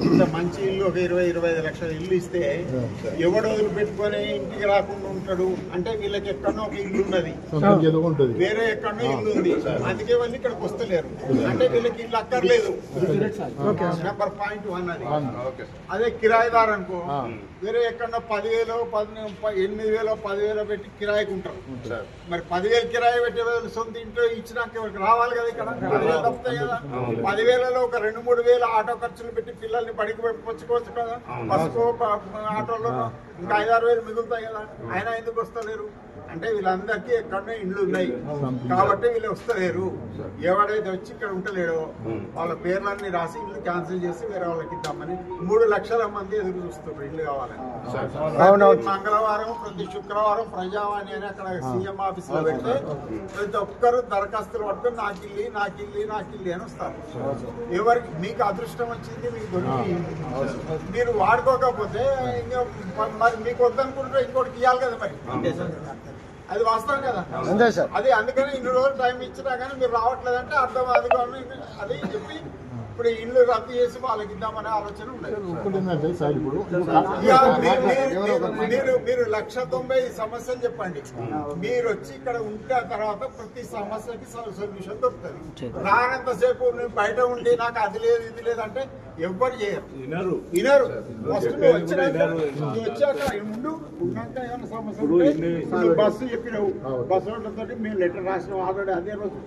ఇంత మంచి ఇల్లు ఒక 20-25 లక్షల ఇల్లు ఇస్తే ఎవడో వదిలిపెట్టుకొని ఇంటికి రాకుండా ఉంటాడు అంటే వీళ్ళకి ఎక్కడో ఒక ఇల్లు ఉన్నది, వేరే ఎక్కడో ఇల్లు ఉంది, అందుకే వాళ్ళు ఇక్కడికి వస్తలేరు అంటే వీళ్ళకి ఇల్లు అక్కర్లేదు. నెంబర్ .1 అది. అదే కిరాయిదారు అనుకో వేరే ఎక్కడో 10,000 8,000 10,000 పెట్టి కిరాయికి ఉంటారు. మరి 10,000 కిరాయి పెట్టే సొంత ఇంట్లో ఇచ్చినాక రావాలి కదా, ఇక్కడ 10,000 తప్పుతాయి కదా. 10,000లో ఒక 2-3 వేలు ఆటో ఖర్చులు పెట్టి పిల్లల్ని బడికి పంచుకోవచ్చు కదా, బస్సుకో ఆటోలో ఇంకా 5-6 వేలు మిగులుతాయి కదా. అయినా ఎందుకు వస్తలేరు అంటే వీళ్ళందరికీ ఎక్కడో ఇండ్లు ఉన్నాయి కాబట్టి వీళ్ళు వస్తలేరు. ఎవడైతే వచ్చి ఇక్కడ ఉంటలేడో వాళ్ళ పేర్లన్నీ రాసి ఇల్లు క్యాన్సిల్ చేసి వేరే వాళ్ళకి ఇద్దామని 3 లక్షల మంది ఎదురు చూస్తున్నారు ఇల్లు కావాలని. మంగళవారం ప్రతి శుక్రవారం ప్రజావాణి అని అక్కడ సీఎం ఆఫీస్ లో పెడితే ప్రతి ఒక్కరు దరఖాస్తులు పట్టుకొని నాకిల్లి అని వస్తారు. ఎవరికి మీకు అదృష్టం వచ్చింది మీకు దొరికి మీరు వాడుకోకపోతే ఇంకా మరి మీకు వద్దనుకుంటే ఇంకోటికి ఇవ్వాలి కదా, మరి అది వాస్తవం కదా. అది అందుకని ఇన్ని రోజులు టైం ఇచ్చినా కానీ మీరు రావట్లేదంటే అర్థం అది చెప్పి ఇప్పుడు ఇల్లు రద్దు చేసి వాళ్ళకి ఇద్దామనే ఆలోచన ఉండదు. మీరు 1,90,000 సమస్యలు చెప్పండి, మీరు వచ్చి ఇక్కడ ఉంటే తర్వాత ప్రతి సమస్యకి సొల్యూషన్ దొరుకుతుంది. రానంతసేపు నేను బయట ఉండి నాకు అది లేదు ఇది లేదు అంటే ఎవ్వరు చేయరు, వినరు. ఫస్ట్ వచ్చాక ఉండు ఉన్నాక ఏమైనా సమస్య బస్సు చెప్పినావు, బస్సు తోటి మేము లెటర్ రాసినాం ఆల్రెడీ అదే రోజు.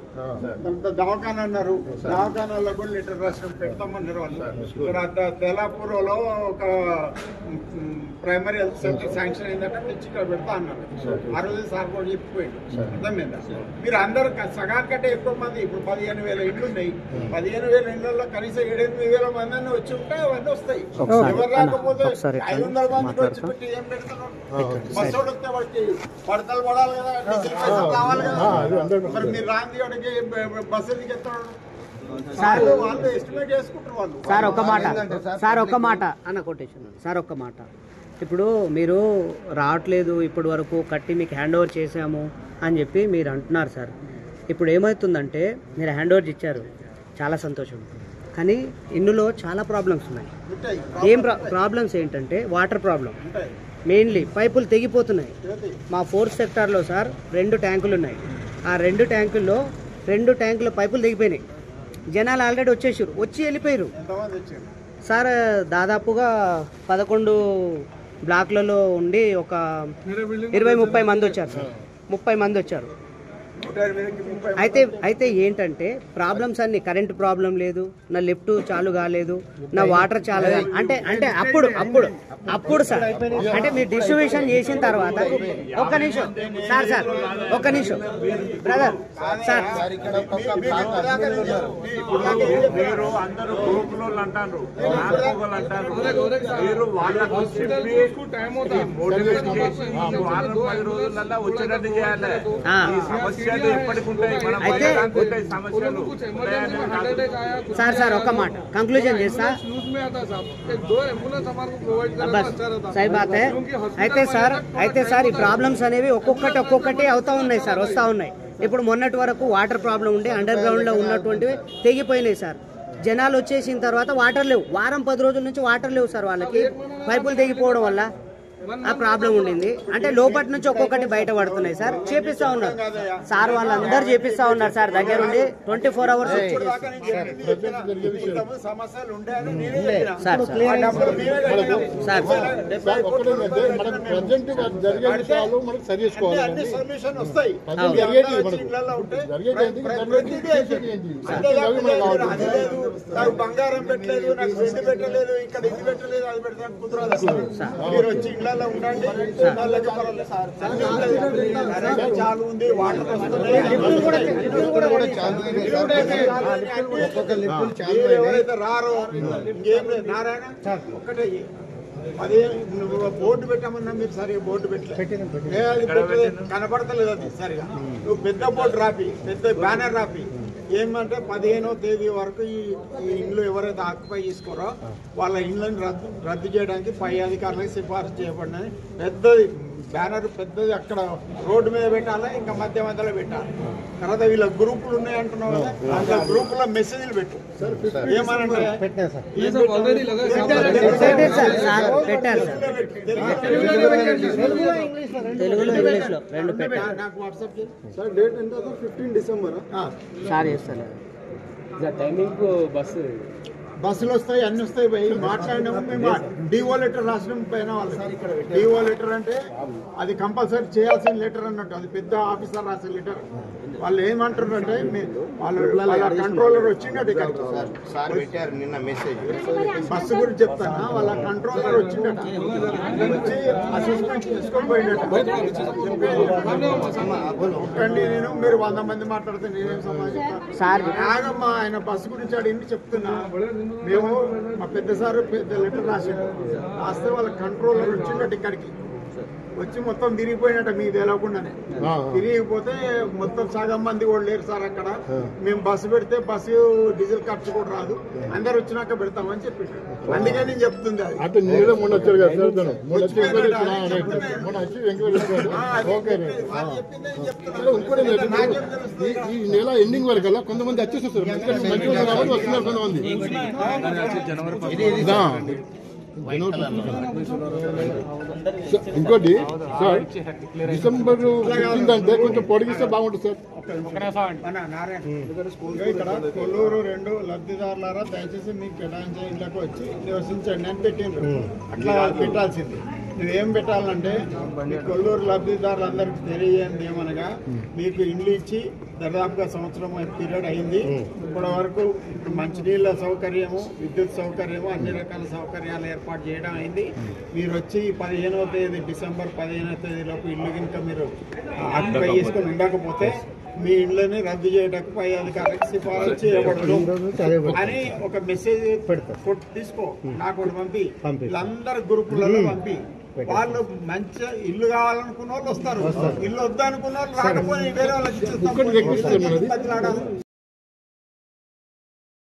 దవాఖానా అన్నారు, దవాఖానాలో కూడా లెటర్ రాసినాం పెడతామన్నారు వాళ్ళు. ఇక్కడ తెలాపూర్లో ఒక ప్రైమరీ హెల్త్ సెంటర్ శాంక్షన్ అయిందంటే తెచ్చి ఇక్కడ పెడతా అన్నారు. ఆ రోజు సార్ కూడా చెప్పిపోయింది. అర్థమైందా? మీరు అందరూ సగానికంటే ఎక్కువ మంది ఇప్పుడు 15,000 ఇళ్ళు ఉన్నాయి. 15,000 ఇళ్లలో కనీసం 7-8,000 మంది వచ్చి ఉంటే అవన్నీ వస్తాయి. ఎవరు రాకపోతే 500 మందికి వచ్చి పెట్టి ఏం పెడతారు? బస్సు వస్తే వాడికి పడతలు పడాలి కదా, డీజిల్ పైసలు కావాలి కదా. మరి మీరు రాంది వాడికి బస్సు ఎందుకు ఎత్తాడు? వాళ్ళు ఎస్టిమేట్ చేసుకుంటారు వాళ్ళు. సార్ ఒక్క మాట అన్న కొటేషన్ సార్, ఒక్క మాట. ఇప్పుడు మీరు రావట్లేదు ఇప్పటి వరకు కట్టి మీకు హ్యాండ్ ఓవర్ చేసాము అని చెప్పి మీరు అంటున్నారు సార్. ఇప్పుడు ఏమవుతుందంటే మీరు హ్యాండ్ ఓవర్ ఇచ్చారు, చాలా సంతోషం, కానీ ఇందులో చాలా ప్రాబ్లమ్స్ ఉన్నాయి. ప్రాబ్లమ్స్ ఏంటంటే వాటర్ ప్రాబ్లం మెయిన్లీ. పైపులు తెగిపోతున్నాయి. మా 4th సెక్టార్లో సార్ 2 ట్యాంకులు ఉన్నాయి. ఆ 2 ట్యాంకుల్లో 2 ట్యాంకుల పైపులు తెగిపోయినాయి. జనాలు ఆల్రెడీ వచ్చేసారు, వచ్చి వెళ్ళిపోయారు సార్. దాదాపుగా 11 బ్లాక్లలో ఉండి ఒక 20-30 మంది వచ్చారు సార్. 30 మంది వచ్చారు. అయితే ఏంటంటే ప్రాబ్లమ్స్ అన్ని, కరెంట్ ప్రాబ్లం లేదు, నా లిఫ్ట్ చాలు కాలేదు, నా వాటర్ చాలు అంటే అప్పుడు సార్ అంటే మీరు డిస్ట్రిబ్యూషన్ చేసిన తర్వాత ఒక్క నిమిషం బ్రదర్ సార్, మీరు అందరూ గ్రూపులు అంటారు, మీరు వాళ్ళకు మోటివేట్ చేసి 10 రోజులలో వచ్చేటట్టు చేయాలి. సార్ ఒక్క మాట కంక్లూజన్ చేస్తా. సై బాత్. అయితే సార్ ఈ ప్రాబ్లమ్స్ అనేవి ఒక్కొక్కటి అవుతా ఉన్నాయి సార్, వస్తూ ఉన్నాయి. ఇప్పుడు మొన్నటి వరకు వాటర్ ప్రాబ్లం ఉండే అండర్ గ్రౌండ్ లో ఉన్నటువంటివి తెగిపోయినాయి సార్. జనాలు వచ్చేసిన తర్వాత వాటర్ లేవు, వారం 10 రోజుల నుంచి వాటర్ లేవు సార్. వాళ్ళకి పైపులు తెగిపోవడం వల్ల ఆ ప్రాబ్లం ఉండింది. అంటే లోపటి నుంచి ఒక్కొక్కటి బయట పడుతున్నాయి సార్. చేపిస్తా ఉన్నారు సార్, వాళ్ళందరూ చేపిస్తా ఉన్నారు సార్. దగ్గరుండి 24 అవర్స్ బంగారం పెట్టలేదు, నాకు వెండి పెట్టలేదు, ఇక్కడ ఇది పెట్టలేదు, అది పెట్టలేదు, కుదరదు. ఉండండి చాలు ఉంది, వాటర్ ఎవరైతే రారో ఇంకేం లేదు. నారాయణ ఒక్కటే బోర్డు పెట్టామన్నా మీరు సరిగా బోర్డు పెట్టలేదు, కనపడతలేదు అది సరిగా. నువ్వు పెద్ద బోర్డు రాపి, పెద్ద బ్యానర్ రాపి, ఏమంటే 15వ తేదీ వరకు ఈ ఇండ్లు ఎవరైతే ఆక్యుపై చేసుకోరో వాళ్ళ ఇండ్లను రద్దు చేయడానికి పై అధికారులకు సిఫార్సు చేయబడినది పెద్దది బ్యానర్ పెద్దది అక్కడ రోడ్డు మీద పెట్టాలా, ఇంకా మధ్య మధ్యలో పెట్టాలి. తర్వాత వీళ్ళ గ్రూపులు ఉన్నాయి అంటున్నావు కదా, అందులో గ్రూపులో మెసేజ్లు పెట్టు. ఏమనంటే తెలుగులో ఇంగ్లీష్లో రెండు పెట్టారు. నాకు వాట్సాప్ చేయి. సార్ డేట్ ఎంత? 15 డిసెంబర్. సార్ చేస్తాను. టైమింగ్ బస్సులు వస్తాయి, అన్ని వస్తాయి. పోయి మాట్లాడినాము మేము. డిఓ లెటర్ రాసినాం పైన వాళ్ళు. డిఓ లెటర్ అంటే అది కంపల్సరీ చేయాల్సిన లెటర్ అన్నట్టు. అది పెద్ద ఆఫీసర్ రాసిన లెటర్. వాళ్ళు ఏమంటారు అంటే వాళ్ళ కంట్రోలర్ వచ్చిండట సార్ పెట్టారు నిన్న మెసేజ్ బస్సు గురించి చెప్తాను. వాళ్ళ కంట్రోలర్ వచ్చిండట, వచ్చి అసెస్మెంట్ చేసుకొని పోయిండట. ఒక్కండి నేను, మీరు 100 మంది మాట్లాడితే నేనేం సమాధానం సార్ ఆగమ్మా. ఆయన బస్సు గురించి అడిగింది చెప్తున్నా. మేము మా పెద్ద సార్ పెద్ద లెటర్ రాసాడు, రాస్తే వాళ్ళ కంట్రోలర్ వచ్చిండట ఇక్కడికి. వచ్చి మొత్తం తిరిగిపోయినట్ట మీకు తెలియకుండానే. తిరిగిపోతే మొత్తం సగం మంది కూడా లేరు సార్ అక్కడ. మేము బస్సు పెడితే బస్సు డీజిల్ ఖర్చు కూడా రాదు, అందరు వచ్చినాక పెడతామని చెప్పి. అందుకే నేను చెప్తుంది అది. ఈ నెల ఎండింగ్ వరకు కొంతమంది వచ్చేస్తారు, వస్తున్నారు కొంతమంది. ఇంకోటి సార్, డిసెంబర్ 15 అంటే కొంచెం పొడిగిస్తే బాగుంటుంది సార్. ఇక్కడ కొల్లూరు 2 లబ్ధిదారులారా దయచేసి మీకు కేటాయించే ఇళ్లకు వచ్చి నివసించండి అని పెట్టిండ్రు. అట్లా పెట్టాల్సింది. నువ్వేం పెట్టాలంటే మీ కొల్లూరు లబ్ధిదారులందరికీ తెలియజేయండి ఏమనగా, మీకు ఇండ్లు ఇచ్చి దాదాపుగా సంవత్సరం పీరియడ్ అయింది. ఇప్పటి వరకు మంచినీళ్ళ సౌకర్యము, విద్యుత్ సౌకర్యము, అన్ని రకాల సౌకర్యాలు ఏర్పాటు చేయడం అయింది. మీరు వచ్చి 15వ తేదీ డిసెంబర్ 15వ తేదీలోపు ఇల్లు కనుక మీరు ఆక్యుపై చేసుకొని ఉండకపోతే మీ ఇళ్ళని రద్దు చేయడానికి పై అధికారికి సిఫారసు చేయబడదు అని ఒక మెసేజ్ తీసుకో, నాకు ఒకటి పంపి, వీళ్ళందరూ గ్రూపులలో పంపి. వాళ్ళు మంచి ఇల్లు కావాలనుకున్న వాళ్ళు వస్తారు, ఇల్లు వద్దనుకున్న వాళ్ళు రాకపోయి వేరే వాళ్ళకి ఇచ్చేస్తాం.